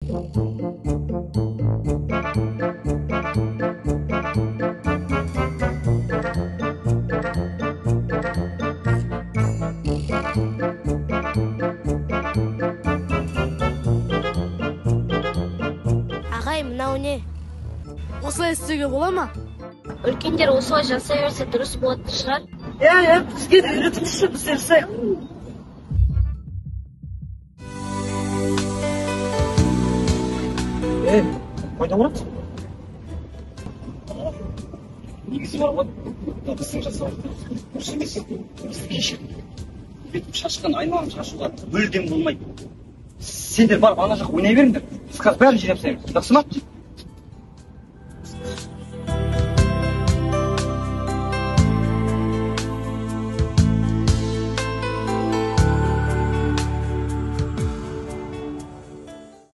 Ағай, мынау не? Осылай істеуге бола ма? Үлкендер осылай жасай берсе дұрыс болатын шығар. Бізге де үйретіңізші, біз жасайық. Қайда барады? Негізі бар ғой, ыдысын жасау. Дұрыс емес. Бізді кешір. Бетім шашқан, айналам шашуға мүлдем болмайды. Сендер барып ана жаққа ойнай беріңдер. Біз қазір бәрін жинап тастаймыз. Жақсы ма?